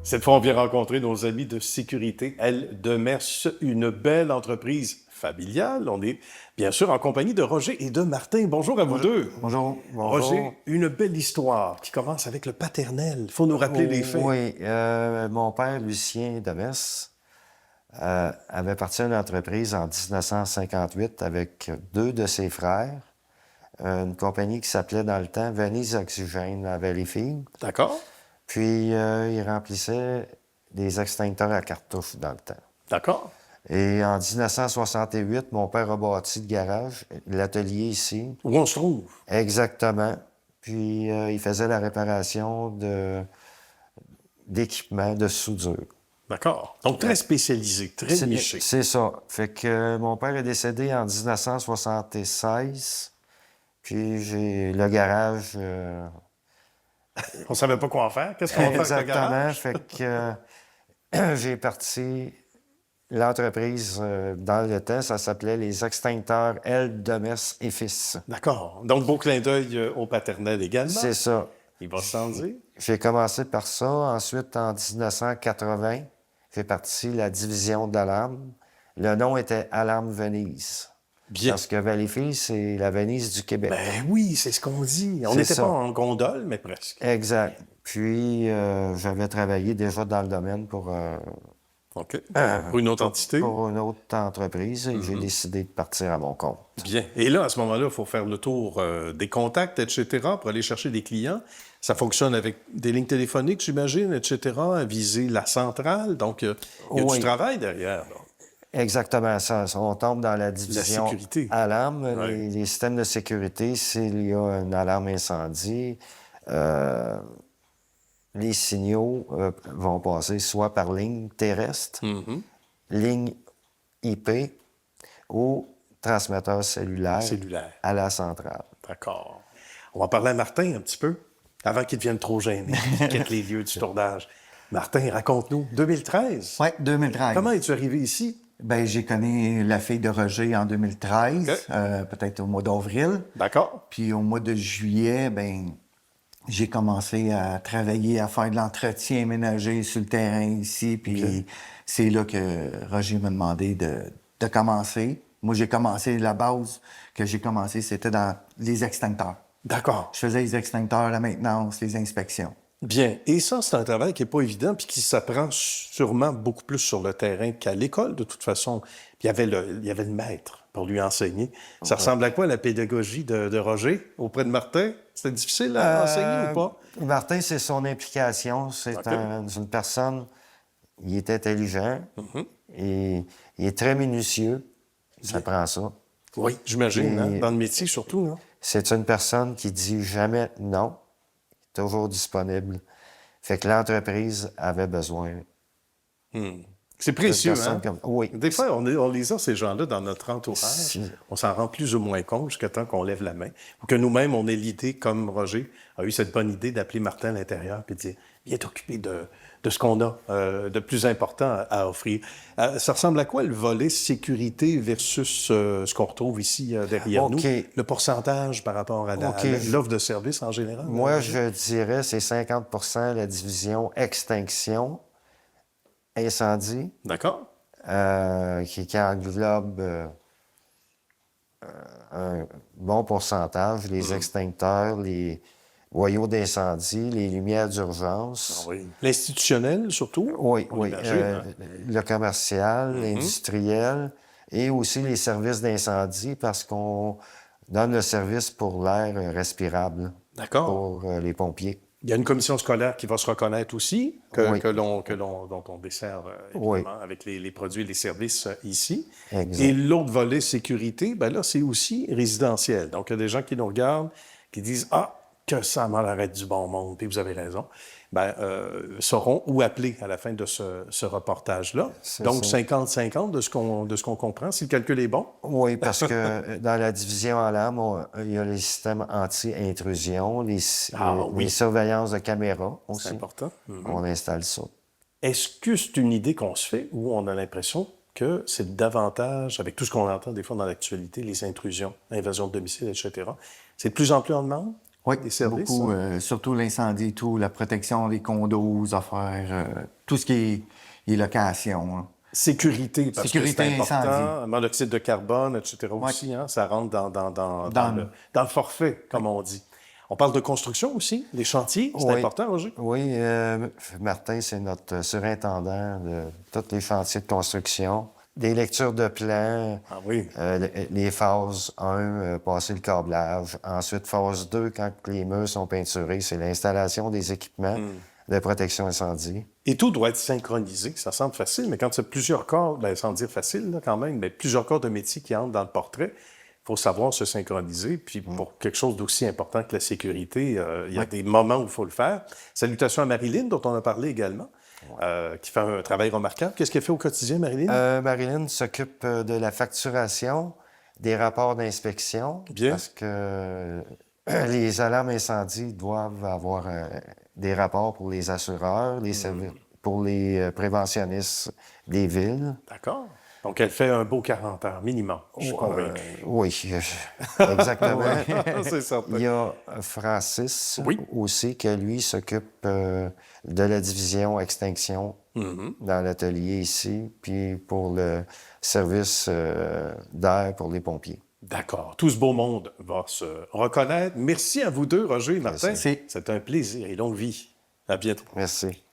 Cette fois, on vient rencontrer nos amis de sécurité, L. Demers, une belle entreprise familiale. On est bien sûr en compagnie de Roger et de Martin. Bonjour à vous deux. Bonjour. Roger, une belle histoire qui commence avec le paternel. Il faut nous rappeler les faits. Oui, mon père, Lucien Demers, avait parti à une entreprise en 1958 avec deux de ses frères, une compagnie qui s'appelait dans le temps Venise Oxygène à Valleyfield. D'accord? Puis, il remplissait des extincteurs à cartouches dans le temps. D'accord? Et en 1968, mon père a bâti le garage, l'atelier ici. Où on se trouve? Exactement. Puis, il faisait la réparation d'équipements de soudure. D'accord. Donc, très spécialisé, très niché. C'est ça. Fait que mon père est décédé en 1976. Puis, j'ai le garage... On savait pas quoi en faire. Qu'est-ce qu'on va faire avec le Exactement. garage? Fait que j'ai parti l'entreprise dans le temps. Ça s'appelait les extincteurs L. Demers et Fils. D'accord. Donc, beau clin d'œil au paternel également. C'est ça. Il va s'en dire. J'ai commencé par ça. Ensuite, en 1980, j'ai parti la division d'alarme. Le nom était Alarme Venise. Bien. Parce que Valleyfield, c'est la Venise du Québec. Ben oui, c'est ce qu'on dit. On C'est n'était ça. pas en gondole, mais presque. Exact. Puis, j'avais travaillé déjà dans le domaine pour OK. Pour une autre entité. une autre entreprise et j'ai décidé de partir à mon compte. Bien. Et là, à ce moment-là, il faut faire le tour des contacts, etc., pour aller chercher des clients. Ça fonctionne avec des lignes téléphoniques, j'imagine, etc., à viser la centrale. Donc, il y a Oui. du travail derrière. Là. Exactement ça. On tombe dans la division sécurité. alarme. Ouais. Les systèmes de sécurité, s'il y a une alarme incendie, les signaux vont passer soit par ligne terrestre, ligne IP ou transmetteur cellulaire à la centrale. D'accord. On va parler à Martin un petit peu, avant qu'il devienne trop gêné, qu'il quitte les lieux du tournage. Martin, raconte-nous. 2013? Oui, 2013. Comment es-tu arrivé ici? Ben, j'ai connu la fille de Roger en 2013, OK. peut-être au mois d'avril. D'accord. Puis au mois de juillet, ben, j'ai commencé à travailler, à faire de l'entretien ménager sur le terrain ici. Puis c'est là que Roger m'a demandé de commencer. Moi, j'ai commencé, la base que j'ai commencé, c'était dans les extincteurs. D'accord. Je faisais les extincteurs, la maintenance, les inspections. Bien. Et ça, c'est un travail qui n'est pas évident puis qui s'apprend sûrement beaucoup plus sur le terrain qu'à l'école, de toute façon. Puis il y avait le maître pour lui enseigner. Ça ressemble à quoi, la pédagogie de Roger auprès de Martin? C'était difficile à enseigner ou pas? Martin, c'est son implication. C'est OK. une personne, il est intelligent et il est très minutieux. Ça prend ça. Oui, j'imagine, hein? Et- Dans le métier surtout. Hein? C'est une personne qui dit jamais non, toujours disponible. Fait que l'entreprise avait besoin. C'est précieux, personne hein? comme- oui. Des fois, on les a, ces gens-là, dans notre entourage. Si. On s'en rend plus ou moins compte jusqu'à temps qu'on lève la main. Ou que nous-mêmes, on ait l'idée, comme Roger a eu cette bonne idée d'appeler Martin à l'intérieur et de dire « Viens t'occuper de ce qu'on a de plus important à offrir. » Ça ressemble à quoi, le volet sécurité versus ce qu'on retrouve ici derrière nous? Le pourcentage par rapport à l'offre de service en général? Moi, je dirais c'est 50 la division extinction, incendie, D'accord. qui englobe un bon pourcentage, les extincteurs, les boyaux d'incendie, les lumières d'urgence. Oui. L'institutionnel, surtout? Oui, On oui. imagine, hein? Le commercial, l'industriel et aussi les services d'incendie parce qu'on donne le service pour l'air respirable D'accord. pour les pompiers. Il y a une commission scolaire qui va se reconnaître aussi, Oui. dont on dessert évidemment Oui. avec les produits et les services ici. Exact. Et l'autre volet sécurité, ben là, c'est aussi résidentiel. Donc, il y a des gens qui nous regardent, qui disent « Ah, que ça m'en arrête du bon monde, puis vous avez raison. » sauront où appeler à la fin de ce reportage-là. C'est Donc, ça. 50-50 de ce qu'on comprend, si le calcul est bon. Oui, parce que dans la division alarme, il y a les systèmes anti-intrusion, les surveillances de caméras aussi. C'est important. On installe ça. Est-ce que c'est une idée qu'on se fait ou on a l'impression que c'est davantage, avec tout ce qu'on entend des fois dans l'actualité, les intrusions, invasions de domicile, etc., c'est de plus en plus en demande? Oui, des services. beaucoup, hein? surtout l'incendie et tout, la protection des condos, aux affaires, tout ce qui est location. Hein. Sécurité, parce Sécurité que c'est incendie. important. Monoxyde de carbone, etc. Ouais. aussi, hein? Ça rentre dans Dans dans le forfait, comme on dit. On parle de construction aussi, les chantiers, c'est Oui. important, Roger? Oui, Martin, c'est notre surintendant de tous les chantiers de construction. Des lectures de plans, Ah oui. les phases 1, passer le câblage. Ensuite, phase 2, quand les murs sont peinturés, c'est l'installation des équipements de protection incendie. Et tout doit être synchronisé. Ça semble facile, mais quand il y a plusieurs corps, ben, sans dire facile là, quand même, mais plusieurs corps de métier qui entrent dans le portrait, il faut savoir se synchroniser. Puis pour quelque chose d'aussi important que la sécurité, il y a des moments où il faut le faire. Salutations à Marilyn, dont on a parlé également, qui fait un travail remarquable. Qu'est-ce qu'elle fait au quotidien, Marilyn? Marilyn s'occupe de la facturation, des rapports d'inspection. Bien. Parce que les alarmes incendie doivent avoir des rapports pour les assureurs, les services, pour les préventionnistes des villes. D'accord. Donc, elle fait un beau 40 heures minimum. Je suis convaincu. Oui, exactement. C'est certain. Il y a Francis Oui. aussi, qui lui s'occupe de la division extinction dans l'atelier ici, puis pour le service d'air pour les pompiers. D'accord. Tout ce beau monde va se reconnaître. Merci à vous deux, Roger et Martin. Merci. C'est un plaisir et longue vie. À bientôt. Merci.